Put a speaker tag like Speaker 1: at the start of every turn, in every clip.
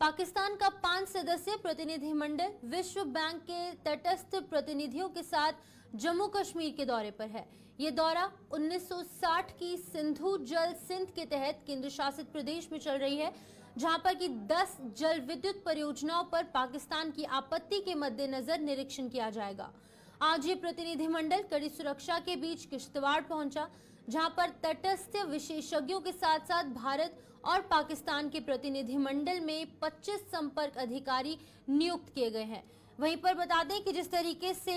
Speaker 1: पाकिस्तान का 5 सदस्यीय प्रतिनिधिमंडल विश्व बैंक के तटस्थ प्रतिनिधियों के साथ जम्मू कश्मीर के दौरे पर है। ये दौरा 1960 की सिंधु जल सिंध के तहत केंद्र शासित प्रदेश में चल रही है, जहां पर कि 10 जल विद्युत परियोजनाओं पर पाकिस्तान की आपत्ति के मद्देनजर निरीक्षण किया जाएगा। आज ये प्रतिनिधिमंडल कड़ी सुरक्षा के बीच किश्तवाड़ पहुंचा, जहां पर तटस्थ विशेषज्ञों के साथ साथ भारत और पाकिस्तान के प्रतिनिधिमंडल में 25 संपर्क अधिकारी नियुक्त किए गए हैं। वहीं पर बता दें कि जिस तरीके से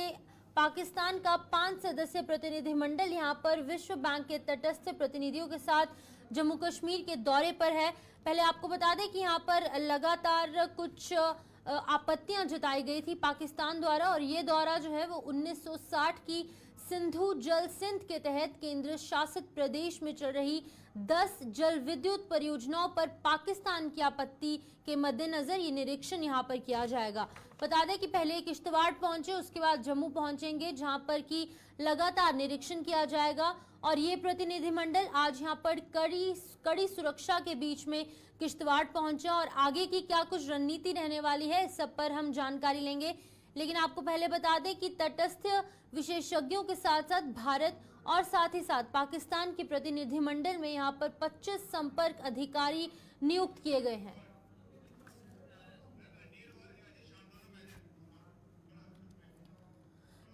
Speaker 1: पाकिस्तान का 5 सदस्यीय प्रतिनिधिमंडल यहां पर विश्व बैंक के तटस्थ प्रतिनिधियों के साथ जम्मू कश्मीर के दौरे पर है। पहले आपको बता दें कि यहां पर लगातार कुछ आपत्तियां जताई गई थी पाकिस्तान द्वारा, और ये दौरा जो है वो 1960 की सिंधु जल सिंध के तहत केंद्र शासित प्रदेश में चल रही 10 जल विद्युत परियोजनाओं पर पाकिस्तान की आपत्ति के मद्देनजर ये निरीक्षण यहां पर किया जाएगा। बता दें कि पहले किश्तवाड़ पहुंचे, उसके बाद जम्मू पहुंचेंगे, जहां पर कि लगातार निरीक्षण किया जाएगा। और ये प्रतिनिधिमंडल आज यहां पर कड़ी सुरक्षा के बीच में किश्तवाड़ पहुंचा, और आगे की क्या कुछ रणनीति रहने वाली है इस सब पर हम जानकारी लेंगे। लेकिन आपको पहले बता दें कि तटस्थ विशेषज्ञों के साथ साथ भारत और साथ ही साथ पाकिस्तान के प्रतिनिधिमंडल में यहां पर 25 संपर्क अधिकारी नियुक्त किए गए हैं।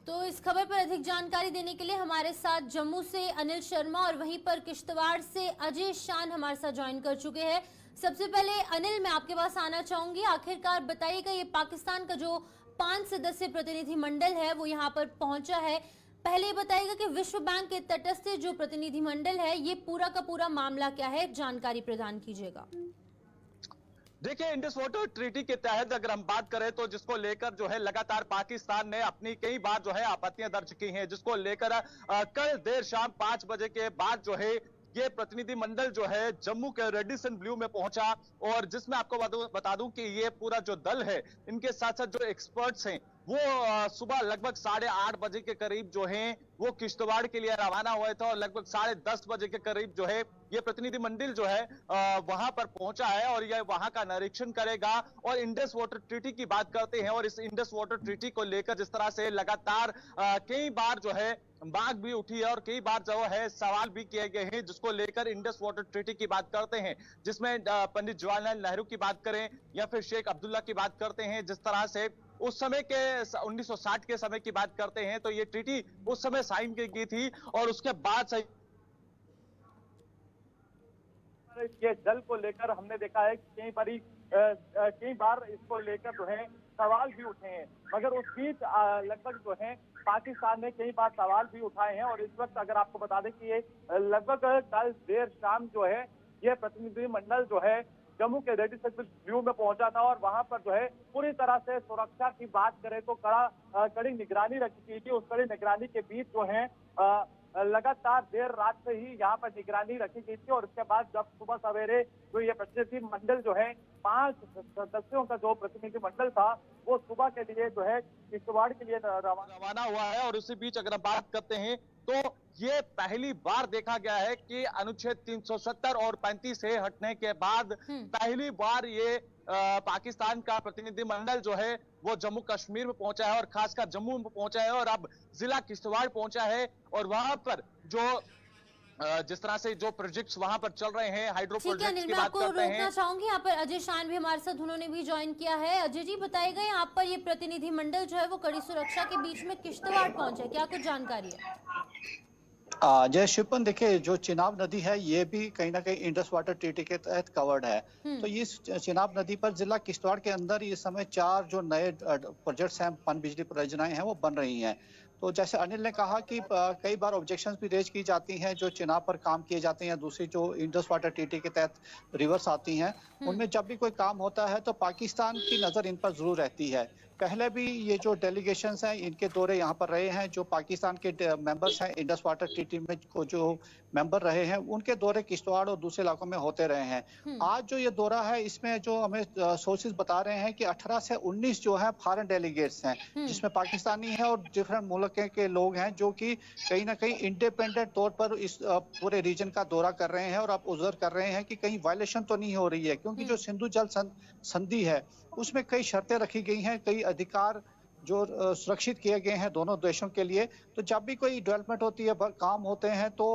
Speaker 1: तो इस खबर पर अधिक जानकारी देने के लिए हमारे साथ जम्मू से अनिल शर्मा और वहीं पर किश्तवाड़ से अजय शान हमारे साथ ज्वाइन कर चुके हैं। सबसे पहले अनिल, मैं आपके पास आना चाहूंगी। आखिरकार बताइएगा, ये पाकिस्तान का जो 5 सदस्यीय प्रतिनिधिमंडल है वो यहाँ पर पहुंचा है। पहले बताइएगा कि विश्व बैंक के तटस्थ जो प्रतिनिधिमंडल है ये पूरा का पूरा मामला क्या है, जानकारी प्रदान कीजिएगा।
Speaker 2: देखिए, इंडस वाटर ट्रीटी के तहत अगर हम बात करें तो जिसको लेकर जो है लगातार पाकिस्तान ने अपनी कई बार जो है आपत्तियां दर्ज की हैं, जिसको लेकर कल देर शाम 5 बजे के बाद जो है ये प्रतिनिधिमंडल जो है जम्मू के रेडिसन ब्लू में पहुंचा, और जिसमें आपको बता दूं कि ये पूरा जो दल है इनके साथ साथ जो एक्सपर्ट्स हैं वो सुबह लगभग 8:30 बजे के करीब जो है वो किश्तवाड़ के लिए रवाना हुए थे, और लगभग 10:30 बजे के करीब जो है ये प्रतिनिधिमंडल जो है वहां पर पहुंचा है और यह वहां का निरीक्षण करेगा। और इंडस वाटर ट्रीटी की बात करते हैं, और इस इंडस वाटर ट्रीटी को लेकर जिस तरह से लगातार कई बार जो है बात भी उठी है और कई बार जो है सवाल भी किए गए हैं, जिसको लेकर इंडस वाटर ट्रीटी की बात करते हैं, जिसमें पंडित जवाहरलाल नेहरू की बात करें या फिर शेख अब्दुल्ला की बात करते हैं, जिस तरह से उस समय के 1960 के समय की बात करते हैं तो ये ट्रीटी उस समय साइन की गई थी, और उसके बाद ये जल को लेकर हमने देखा है कि कई बार इसको लेकर जो है सवाल भी उठे हैं, मगर उस बीच लगभग जो है पाकिस्तान ने कई बार सवाल भी उठाए हैं। और इस वक्त अगर आपको बता दें कि ये लगभग कल देर शाम जो है ये प्रतिनिधिमंडल जो है जम्मू के रेडिसन ब्लू में पहुंचा था, और वहां पर जो है पूरी तरह से सुरक्षा की बात करें तो कड़ी निगरानी रखी गई थी। उस कड़ी निगरानी के बीच जो है लगातार देर रात से ही यहाँ पर निगरानी रखी गई थी, और उसके बाद जब सुबह सवेरे जो ये प्रतिनिधिमंडल जो है 5 सदस्यों का जो प्रतिनिधिमंडल था वो सुबह के लिए जो है किश्तवाड़ के लिए रवाना हुआ है। और उसी बीच अगर हम बात करते हैं तो ये पहली बार देखा गया है कि अनुच्छेद 370 और 35 से हटने के बाद पहली बार ये पाकिस्तान का प्रतिनिधिमंडल जो है वो जम्मू कश्मीर में पहुंचा है, और खासकर जम्मू में पहुंचा है, और अब जिला किश्तवाड़ पहुंचा है। और वहां पर जो जिस तरह से जो प्रोजेक्ट्स वहां पर चल रहे हैं, हाइड्रो प्रोजेक्ट्स की बात करते हैं।
Speaker 1: रोकना चाहूंगी यहाँ पर अजय शान भी हमारे साथ, उन्होंने भी ज्वाइन किया है। अजय जी बताइएगा, यहाँ पर ये प्रतिनिधिमंडल जो है वो कड़ी सुरक्षा के बीच में किश्तवाड़ पहुंचा है, क्या कुछ जानकारी है?
Speaker 3: जय शिवपन, देखिए जो चिनाब नदी है ये भी कहीं ना कहीं इंडस वाटर ट्रीटी के तहत कवर्ड है। तो इस चिनाब नदी पर जिला किश्तवाड़ के अंदर इस समय 4 जो नए प्रोजेक्ट्स हैं, पन बिजली परियोजनाएं हैं वो बन रही हैं। तो जैसे अनिल ने कहा कि कई बार ऑब्जेक्शंस भी रेज की जाती हैं जो चिनाब पर काम किए जाते हैं, दूसरी जो इंडस वाटर ट्रीटी के तहत रिवर्स आती हैं, उनमें जब भी कोई काम होता है तो पाकिस्तान की नजर इन पर जरूर रहती है। पहले भी ये जो डेलीगेशंस हैं इनके दौरे यहाँ पर रहे हैं। जो पाकिस्तान के मेंबर्स हैं इंडस वाटर ट्रीटी में को जो मेंबर रहे हैं उनके दौरे किश्तवाड़ और दूसरे इलाकों में होते रहे हैं। आज जो ये दौरा है इसमें जो हमें सोर्सेज बता रहे हैं कि 18 से 19 जो है फॉरेन डेलीगेट्स हैं, जिसमें पाकिस्तानी हैं और डिफरेंट मुल्क के लोग हैं जो कि कहीं ना कहीं इंडिपेंडेंट तौर पर इस पूरे रीजन का दौरा कर रहे हैं और आप ऑब्जर्व कर रहे हैं कि कहीं वायलेशन तो नहीं हो रही है, क्योंकि जो सिंधु जल संधि है उसमें कई शर्तें रखी गई हैं, कई अधिकार जो सुरक्षित किए गए हैं दोनों देशों के लिए। तो जब भी कोई डेवलपमेंट होती है, काम होते हैं, तो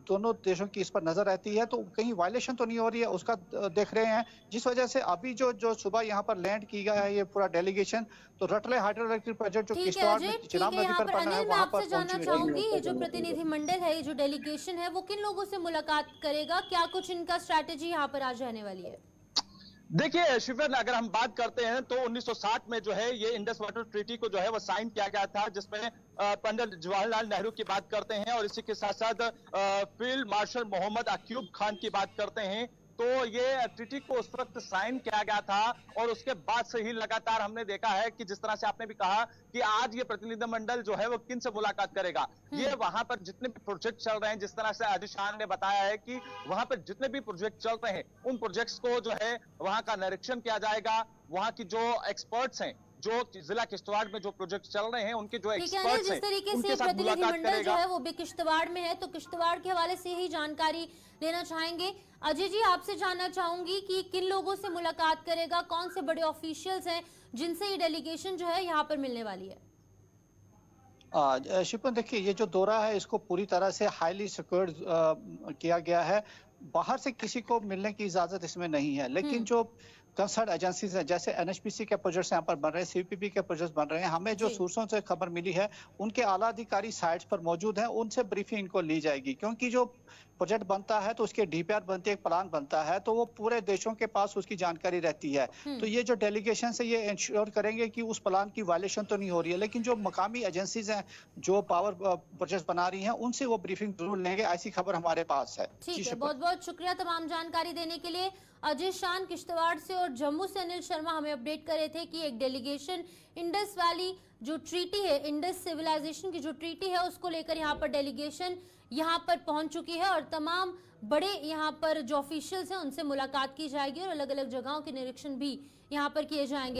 Speaker 3: दोनों देशों की इस पर नजर रहती है, तो कहीं वायलेशन तो नहीं हो रही है उसका देख रहे हैं। जिस वजह से अभी जो सुबह यहाँ पर लैंड की गया है ये पूरा डेलीगेशन, तो रटले हाइड्रो इलेक्ट्रिक प्रोजेक्ट जो किश्तवाड़ में चिनाब नदी पर बना है वहाँ पर
Speaker 1: जानना चाहूंगी ये जो प्रतिनिधिमंडल है, ये जो डेलीगेशन है, वो किन लोगों से मुलाकात करेगा, क्या कुछ इनका स्ट्रैटेजी यहाँ पर आज रहने वाली है?
Speaker 4: देखिए शिवन, अगर हम बात करते हैं तो 1960 में जो है ये इंडस वाटर ट्रीटी को जो है वो साइन किया गया था, जिसमें पंडित जवाहरलाल नेहरू की बात करते हैं और इसी के साथ साथ फील्ड मार्शल मोहम्मद अक्यूब खान की बात करते हैं। तो ये ट्रीटी को उस वक्त साइन किया गया था और उसके बाद से ही लगातार हमने देखा है कि जिस तरह से आपने भी कहा कि आज ये प्रतिनिधिमंडल जो है वो किन से मुलाकात करेगा। ये वहां पर जितने भी प्रोजेक्ट चल रहे हैं, जिस तरह से आदिश खान ने बताया है कि वहां पर जितने भी प्रोजेक्ट चल रहे हैं उन प्रोजेक्ट्स को जो है वहां का निरीक्षण किया जाएगा। वहां की जो एक्सपर्ट्स हैं, जो जिला किश्तवाड़ में जो प्रोजेक्ट चल रहे हैं उनके जो एक्सपर्ट्स हैं,
Speaker 1: जिस तरीके से प्रतिनिधिमंडल जो है वो भी किश्तवाड़ में है, तो किश्तवाड़ के हवाले से ही जानकारी लेना चाहेंगे। अजय जी, आपसे जानना चाहूंगी कि किन लोगों से मुलाकात करेगा, कौन से बड़े ऑफिशियल्स हैं जिनसे ये डेलीगेशन जो है यहाँ पर मिलने वाली है?
Speaker 3: शिपन, देखिए ये जो दौरा है इसको पूरी तरह से हाईली सिक्योर्ड किया गया है। बाहर से किसी को मिलने की इजाजत इसमें नहीं है, लेकिन जो कंसर्न एजेंसीज हैं, जैसे एनएचपीसी के प्रोजेक्ट्स यहाँ पर बन रहे हैं, सीपीपी के प्रोजेक्ट्स बन रहे हैं, हमें जो सोर्सों से खबर मिली है उनके आला अधिकारी साइट्स पर मौजूद हैं, उनसे ब्रीफिंग इनको ली जाएगी। क्योंकि जो प्रोजेक्ट बनता है तो उसके डीपीआर बनती है, एक प्लान बनता है, तो वो पूरे देशों के पास उसकी जानकारी रहती है। तो ये जो डेलीगेशन से ये इंश्योर करेंगे कि उस प्लान की वायलेशन तो नहीं हो रही है, लेकिन जो मकामी एजेंसीज हैं जो पावर प्रोजेक्ट बना रही हैं उनसे वो ब्रीफिंग जरूर लेंगे, ऐसी खबर हमारे पास है।
Speaker 1: ठीक है, बहुत बहुत शुक्रिया तमाम जानकारी देने के लिए। अजय शान किश्तवाड़ से और जम्मू से अनिल शर्मा हमें अपडेट कर रहे थे कि एक डेलीगेशन इंडस वैली जो ट्रीटी है, इंडस सिविलाइजेशन की जो ट्रीटी है उसको लेकर यहाँ पर डेलीगेशन यहाँ पर पहुंच चुकी है और तमाम बड़े यहाँ पर जो ऑफिशियल्स हैं उनसे मुलाकात की जाएगी और अलग अलग जगहों के निरीक्षण भी यहाँ पर किए जाएंगे।